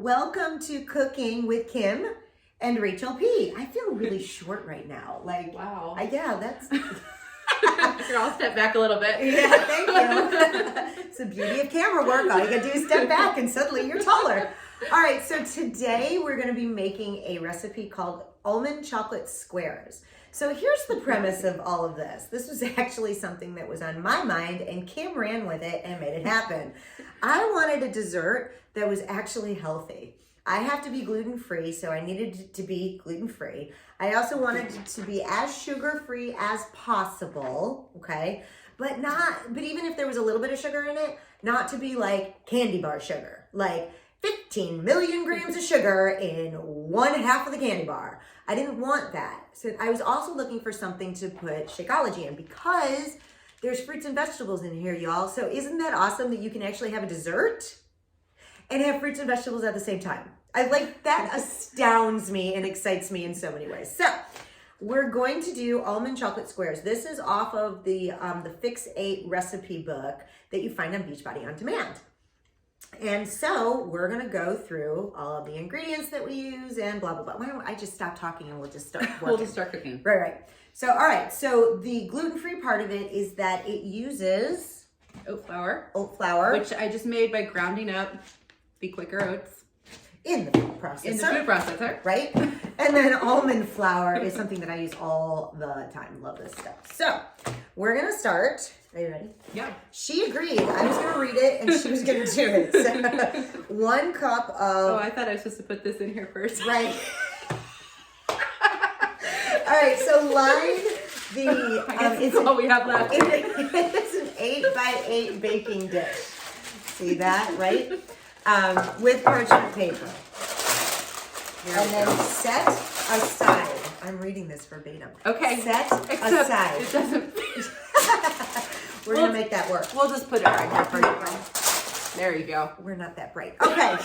welcome to Cooking with Kim and Rachel P. I feel really short right now. Like, wow. Yeah, that's... Here, I'll step back a little bit. Yeah, thank you. It's the beauty of camera work. All you gotta do is step back and suddenly you're taller. All right, so today we're gonna be making a recipe called almond chocolate squares. So here's the premise of all of this. This was actually something that was on my mind and Kim ran with it and made it happen. I wanted a dessert that was actually healthy. I have to be gluten-free, so I needed it to be gluten-free. I also wanted it to be as sugar-free as possible, okay? But even if there was a little bit of sugar in it, not to be like candy bar sugar, like 15 million grams of sugar in 1/2 of the candy bar. I didn't want that. So I was also looking for something to put Shakeology in because there's fruits and vegetables in here, y'all. So isn't that awesome that you can actually have a dessert and have fruits and vegetables at the same time? That astounds me and excites me in so many ways. So we're going to do almond chocolate squares. This is off of the Fix 8 recipe book that you find on Beachbody On Demand. And so we're going to go through all of the ingredients that we use and blah, blah, blah. Why don't I just stop talking and we'll just start working. We'll just start cooking. Right. So, all right. So the gluten-free part of it is that it uses Oat flour. Oat flour. Which I just made by grounding up the Quaker oats. In the food processor. In the food processor. Right? And then almond flour is something that I use all the time. Love this stuff. So we're going to start. Are you ready? Yeah. She agreed. I was going to read it and she was going to do it. So 1 cup of... Oh, I thought I was supposed to put this in here first. Right. All right. So line the... it's all we have left. It's an 8x8 baking dish. See that? Right? With parchment paper. And then set aside. I'm reading this verbatim. Okay. Set Except aside. it doesn't. We're going to make that work. We'll just put it right here for you. There you go. We're not that bright. Okay.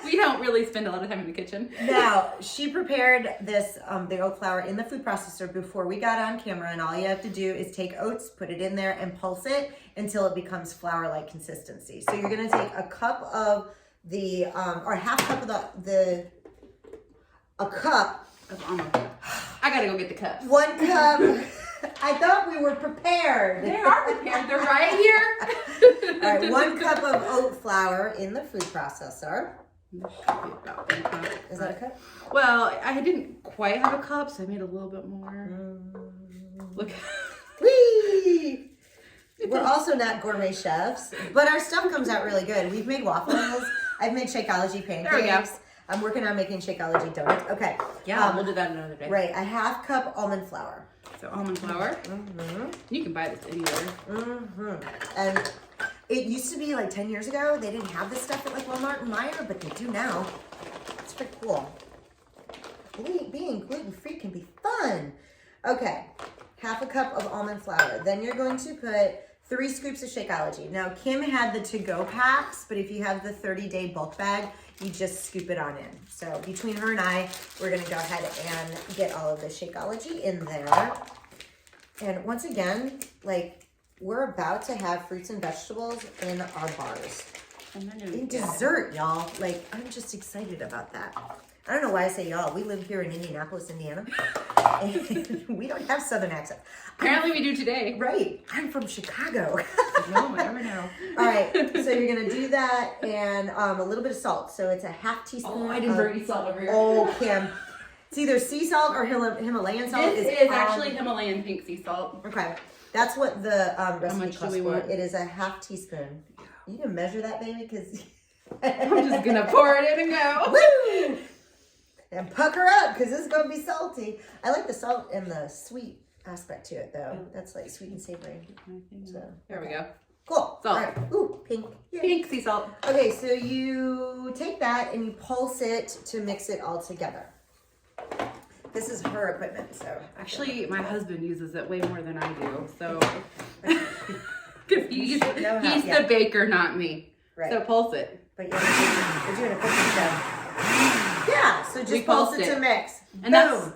We don't really spend a lot of time in the kitchen. Now, she prepared this, the oat flour in the food processor before we got on camera, and all you have to do is take oats, put it in there, and pulse it until it becomes flour-like consistency. So you're going to take a cup of the, or half cup of a cup of almond. I gotta go get the cups. 1 cup. I thought we were prepared. They are prepared. They're right here. All right, 1 cup of oat flour in the food processor. Is that a cup? Well, I didn't quite have a cup, so I made a little bit more. Look. Whee! We're also not gourmet chefs, but our stuff comes out really good. We've made waffles. I've made Shakeology pancakes. There we go. I'm working on making Shakeology donuts. Okay. Yeah, we'll do that another day. Right, a half cup almond flour. So almond flour. Mm-hmm. You can buy this anywhere. Mm-hmm. And it used to be like 10 years ago, they didn't have this stuff at like Walmart and Meijer, but they do now. It's pretty cool. Being gluten-free can be fun. Okay, half a cup of almond flour. Then you're going to put 3 scoops of Shakeology. Now, Kim had the to-go packs, but if you have the 30-day bulk bag, you just scoop it on in. So between her and I, we're gonna go ahead and get all of the Shakeology in there. And once again, we're about to have fruits and vegetables in our bars. In dessert, y'all. I'm just excited about that. I don't know why I say y'all. We live here in Indianapolis, Indiana. And we don't have Southern accent. Apparently we do today. Right. I'm from Chicago. No, I never know. All right. So you're going to do that and a little bit of salt. So it's a half teaspoon. Oh, I didn't bring any salt over here. Oh, Kim. It's either sea salt or Himalayan salt. This is actually Himalayan pink sea salt. Okay. That's what the recipe calls for. Want? It is a half teaspoon. You can measure that, baby, because... I'm just going to pour it in and go. Woo! And pucker up, because this is going to be salty. I like the salt and the sweet aspect to it, though. That's like sweet and savory. So there we go. Cool. Salt. All right. Ooh, pink. Yay. Pink sea salt. Okay, so you take that and you pulse it to mix it all together. This is her equipment, so. Actually, my husband uses it way more than I do, so. Because he's the baker, not me. Right. So pulse it. But you're doing a cooking show. Yeah, so just pulse it to mix. And boom.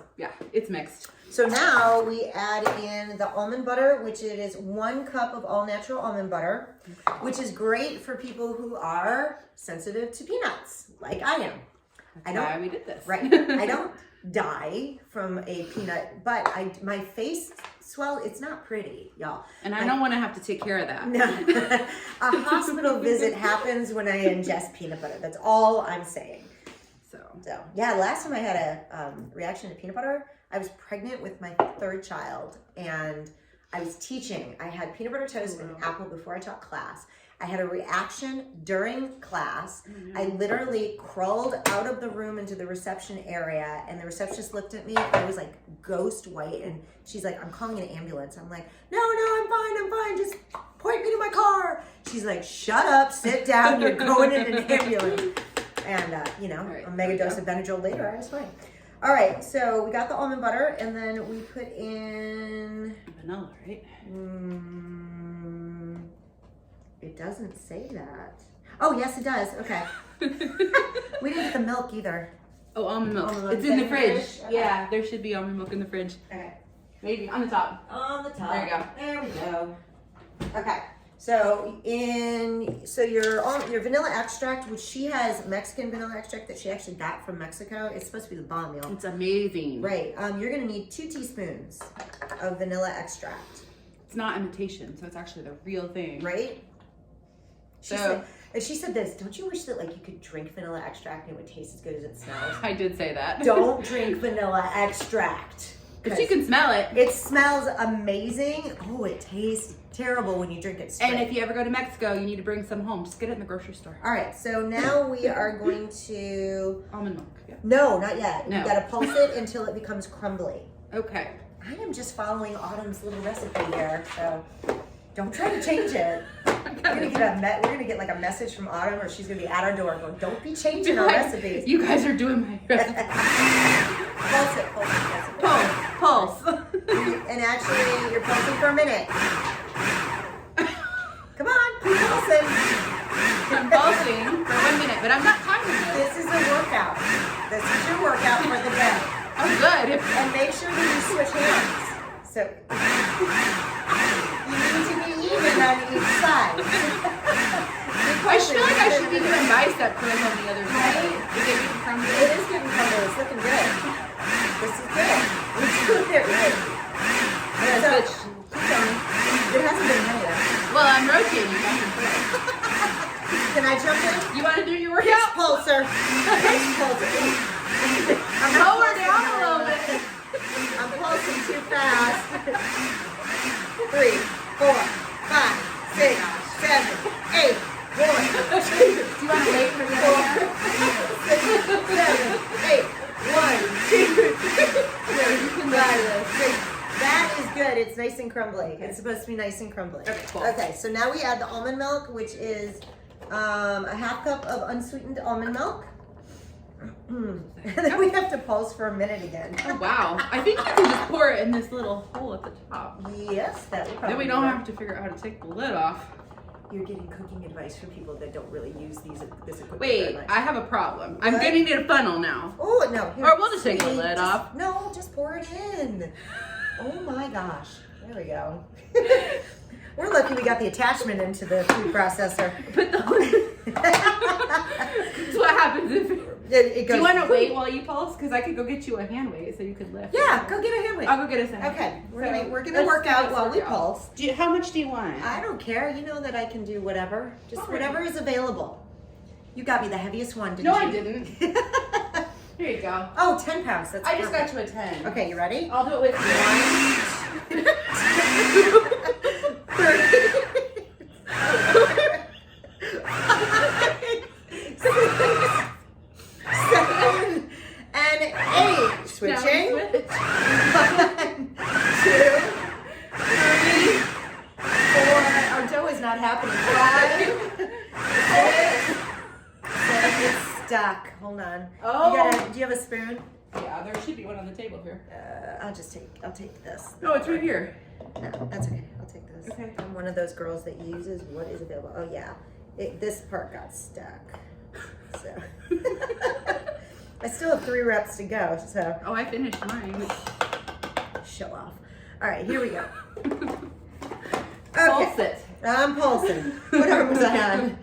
It's mixed. So now we add in the almond butter, which it is 1 cup of all natural almond butter, which is great for people who are sensitive to peanuts, like I am. That's why we did this. Right. I don't die from a peanut, but my face swell. It's not pretty, y'all. And I don't want to have to take care of that. No. A hospital visit happens when I ingest peanut butter. That's all I'm saying. So yeah, last time I had a reaction to peanut butter, I was pregnant with my 3rd child, and I was teaching. I had peanut butter toast and an apple before I taught class. I had a reaction during class. I literally crawled out of the room into the reception area, and the receptionist looked at me. I was like ghost white, and she's like, I'm calling an ambulance. I'm like, no, I'm fine. Just point me to my car. She's like, shut up, sit down, you're going in an ambulance. And, a mega dose of Benadryl later, I was fine. All right, so we got the almond butter, and then we put in... vanilla, right? It doesn't say that. Oh, yes, it does. Okay. We didn't get the milk either. Oh, almond milk. It's in the fridge. Okay. Yeah, there should be almond milk in the fridge. Okay. Maybe on the top. On the top. There you go. There we go. Okay. So your vanilla extract, which she has Mexican vanilla extract that she actually got from Mexico. It's supposed to be the bomb meal. It's amazing. Right. You're gonna need 2 teaspoons of vanilla extract. It's not imitation, so it's actually the real thing. Right. She said this. Don't you wish that you could drink vanilla extract and it would taste as good as it smells? I did say that. Don't drink vanilla extract. But you can smell it. It smells amazing. Oh, it tastes terrible when you drink it straight. And if you ever go to Mexico, you need to bring some home. Just get it in the grocery store. All right, so now we are going to... Almond milk, yeah. No, not yet. No. You got to pulse it until it becomes crumbly. Okay. I am just following Autumn's little recipe here, so don't try to change it. We're gonna get a message from Autumn, or she's gonna be at our door going, "Don't be changing our recipes." You guys are doing my recipe. Pulse it. Pulse. And actually, you're pulsing for a minute. Come on, keep pulsing. I'm pulsing for 1 minute, but I'm not timing it. This is a workout. This is your workout for the day. Oh, good. And make sure that you switch hands. So you need to be even on each side. I feel like I should be doing bicep curls on the other side. Is it getting crumbly? It is getting crumbly. It's looking good. This is good. It's good there. Good. So, keep going. It hasn't been done yet. Well, I'm rotating. Can I jump in? You want to do your workout? Pulser. Pulser. I'm lower down a little bit. I'm pulsing too fast. 3, 4, 5, 6, 7, 8, 1, 2. Do you want to wait for the other? 6, 7, 8, 1, 2. You can try this. That is good. It's nice and crumbly. It's supposed to be nice and crumbly. Okay, cool. Okay, so now we add the almond milk, which is a 1/2 cup of unsweetened almond milk. And then we have to pulse for a minute again. Oh, wow. I think you can just pour it in this little hole at the top. Yes, that would probably Then we don't have to figure out how to take the lid off. You're getting cooking advice for people that don't really use this equipment. Wait, I have a problem. I'm getting to a funnel now. Oh, no. Here, Or we'll just take the lid off. No, just pour it in. Oh my gosh. There we go. We're lucky we got the attachment into the food processor. Put the That's what happens if it goes. Do you want to wait while you pulse? Because I could go get you a hand weight so you could lift. Yeah, go get a hand weight. I'll go get us a hand. Okay, we're gonna work out while we pulse. How much do you want? I don't care. You know that I can do whatever. Just whatever is available. You got me the heaviest one, didn't you? No, I didn't. Here you go. Oh, 10 pounds. That's I just perfect. got you a 10. Okay, you ready? I'll do it with you. 1, 2, 3, 7, and 8. Switching. 1, 2, 3, 4. Our dough is not happening. 5, 6, 7. It's stuck. Hold on. Oh. Do you have a spoon? Yeah, there should be one on the table here. I'll take this. No, it's right here. No, that's okay. I'll take this. Okay. I'm one of those girls that uses what is available. Oh yeah, this part got stuck. So I still have 3 reps to go. So. Oh, I finished mine. All right, here we go. Pulse it. I'm pulsing. What arm was I on?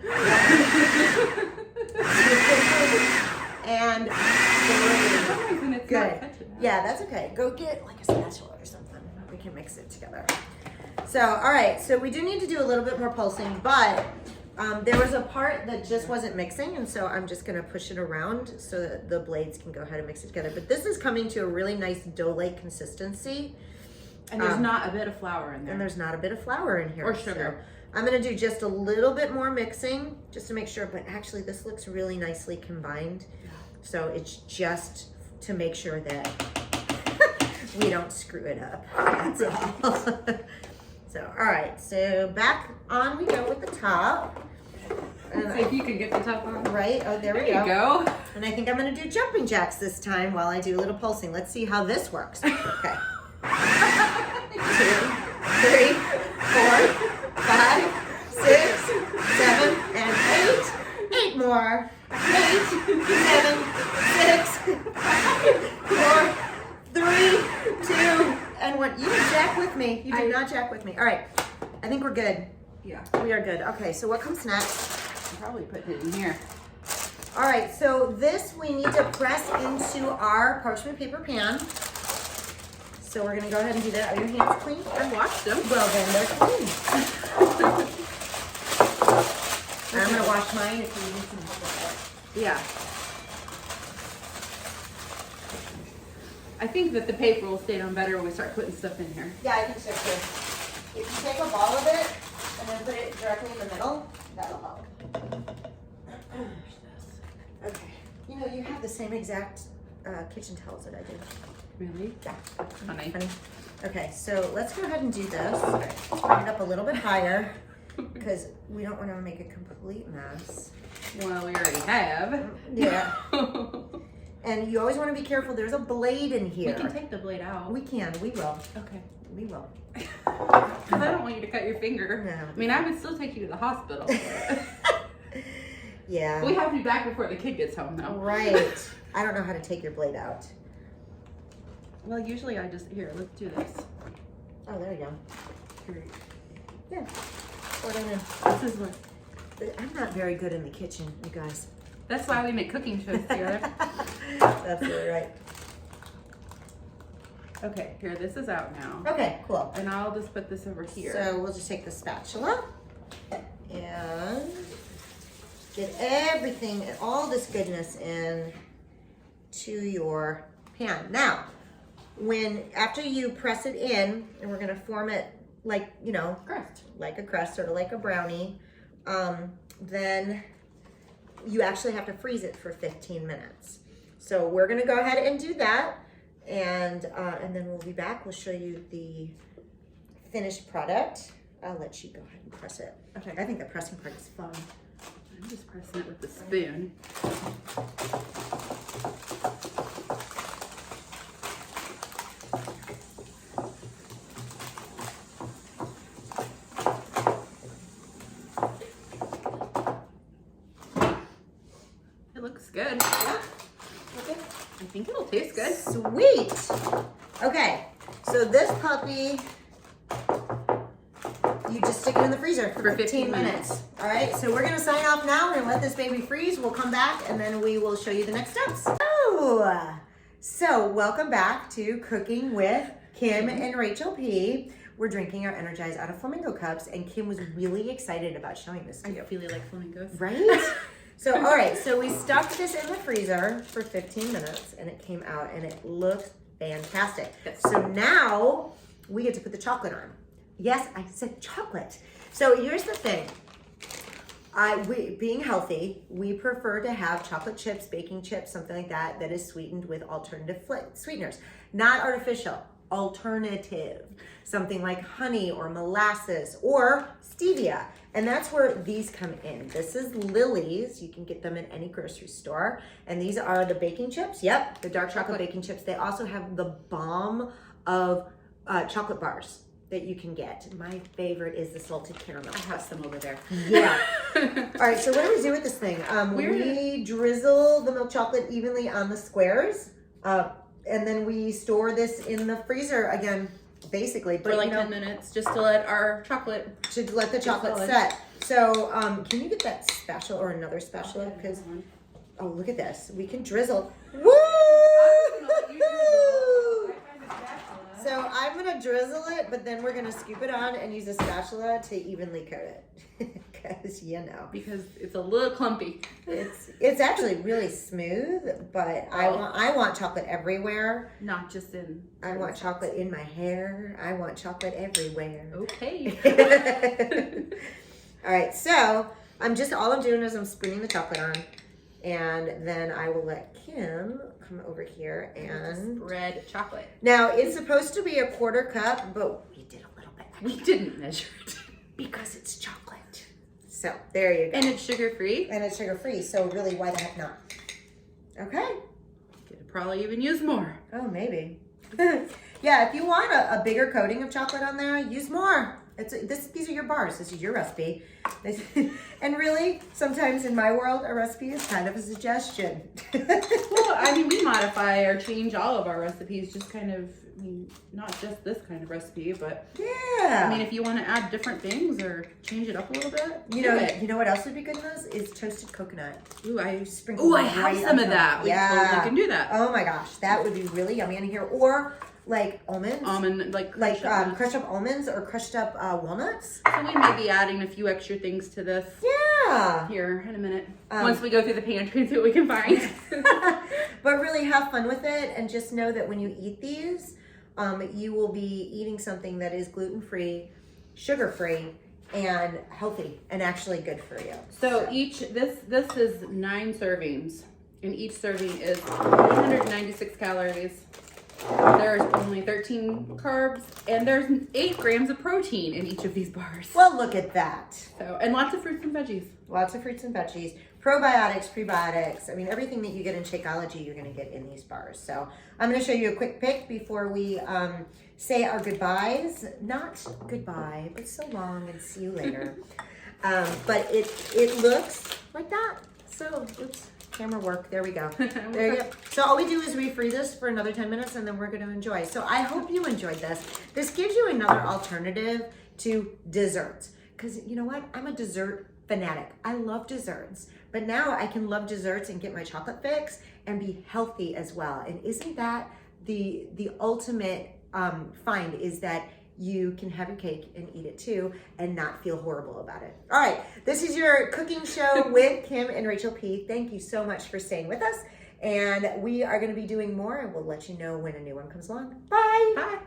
And three. Good. Yeah, that's okay. Go get like a spatula or something. We can mix it together. So, all right. So we do need to do a little bit more pulsing, but there was a part that just wasn't mixing, and so I'm just gonna push it around so that the blades can go ahead and mix it together. But this is coming to a really nice dough-like consistency. And there's not a bit of flour in there. And there's not a bit of flour in here. Or sugar. So I'm gonna do just a little bit more mixing just to make sure, but actually this looks really nicely combined. Yeah. So it's just to make sure that we don't screw it up. That's all. So, all right, so back on we go with the top. And see if you can get the top on. Right, oh, there we go. go. And I think I'm gonna do jumping jacks this time while I do a little pulsing. Let's see how this works. Okay. 2, 3, 4, 5, 6, 7, and 8. 8 more. 8, 7, 6, 4, 3, 2, and 1. You did jack with me. You did not jack with me. All right. I think we're good. Yeah. We are good. Okay, so what comes next? I'm probably putting it in here. All right, so this we need to press into our parchment paper pan. So we're gonna go ahead and do that. Are your hands clean? I washed them. Well, then they're clean. I'm gonna wash mine if you need some help with Yeah. I think that the paper will stay on better when we start putting stuff in here. it. Yeah, I think so too. If you take a ball of it and then put it directly in the middle, that'll help. Okay. You know, you have the same exact kitchen towels that I do. Really? Yeah. Funny. Okay, so let's go ahead and do this. Bring it up a little bit higher because we don't want to make a complete mess. Well, we already have. Yeah. And you always want to be careful. There's a blade in here. We can take the blade out. We can. We will. Okay. We will. Because I don't want you to cut your finger. No. I mean, I would still take you to the hospital. Yeah. We have to be back before the kid gets home, though. Right. I don't know how to take your blade out. Well, usually I just, here, let's do this. Oh, there you go. Here. Yeah. Pour it in. This is what. I'm not very good in the kitchen, you guys. That's why we make cooking shows together. That's really right. Okay, here, this is out now. Okay, cool. And I'll just put this over here. So we'll just take the spatula and get everything, all this goodness in to your pan. Now, after you press it in, and we're gonna form it like, you know, crust, like a crust, sort of like a brownie, then you actually have to freeze it for 15 minutes. So we're gonna go ahead and do that, and then we'll be back. We'll show you the finished product. I'll let you go ahead and press it. Okay. I think the pressing part is fun. I'm just pressing it with the spoon. It looks good. Yeah. Okay. I think it'll taste good. Sweet. Okay. So this puppy, you just stick it in the freezer for 15 minutes. All right. So we're gonna sign off now and let this baby freeze. We'll come back and then we will show you the next steps. Oh, so welcome back to Cooking with Kim and Rachel P. We're drinking our Energize out of flamingo cups, and Kim was really excited about showing this to you. I feel like flamingos. Right? So, all right, so we stuck this in the freezer for 15 minutes, and it came out, and it looks fantastic. Yes. So now we get to put the chocolate on. Yes, I said chocolate. So here's the thing. Being healthy, we prefer to have chocolate chips, baking chips, something like that is sweetened with alternative sweeteners. Not artificial, alternative. Something like honey or molasses or stevia. And that's where these come in. This is Lily's. You can get them in any grocery store. And these are the baking chips. Yep, the dark chocolate baking chips. They also have the bomb of chocolate bars that you can get. My favorite is the salted caramel. I have some over there. Yeah. All right, so what do we do with this thing? We drizzle the milk chocolate evenly on the squares. And then we store this in the freezer again basically. But, for like 10 minutes, just to let our chocolate. To let the chocolate set. So, can you get that spatula or another spatula? Because, oh, look at this. We can drizzle. Woo! So I'm gonna drizzle it, but then we're gonna scoop it on and use a spatula to evenly coat it. Because because it's a little clumpy. It's actually really smooth, but I want chocolate everywhere. Not just in. I want chocolate in my hair. I want chocolate everywhere. Okay. All right, so all I'm doing is I'm spooning the chocolate on, and then I will let Kim come over here and spread chocolate. Now it's supposed to be a 1/4 cup, but we did a little bit extra. We didn't measure it because it's chocolate. So there you go. And it's sugar-free. And it's sugar-free, so really, why the heck not? Okay. Could probably even use more. Oh, maybe. Yeah, if you want a bigger coating of chocolate on there, use more. These are your bars. This is your recipe. And really, sometimes in my world, a recipe is kind of a suggestion. Well, I mean, we modify or change all of our recipes, just kind of, not just this kind of recipe, but yeah. I mean, if you want to add different things or change it up a little bit, you know what else would be good in this is toasted coconut. Ooh, I have some of that. We totally can do that. Oh my gosh, that would be really yummy in here. Or like almonds. Crushed up almonds or crushed up walnuts. So we may be adding a few extra things to this. Yeah. Here in a minute. Once we go through the pantry and see what we can find. But really have fun with it, and just know that when you eat these, you will be eating something that is gluten-free, sugar-free, and healthy, and actually good for you. So this is 9 servings, and each serving is 196 calories. There's only 13 carbs, and there's 8 grams of protein in each of these bars. Well, look at that. So, and lots of fruits and veggies. Lots of fruits and veggies. Probiotics, prebiotics. I mean, everything that you get in Shakeology, you're going to get in these bars. So I'm going to show you a quick pic before we say our goodbyes. Not goodbye, but so long and see you later. But it looks like that. So, oops. Camera work. There we go. There you go. So all we do is refreeze this for another 10 minutes, and then we're going to enjoy. So I hope you enjoyed this. This gives you another alternative to desserts. Because you know what? I'm a dessert fanatic. I love desserts. But now I can love desserts and get my chocolate fix and be healthy as well. And isn't that the ultimate find, is that you can have your cake and eat it too and not feel horrible about it. All right, this is your cooking show with Kim and Rachel P. Thank you so much for staying with us. And we are going to be doing more, and we'll let you know when a new one comes along. Bye. Bye.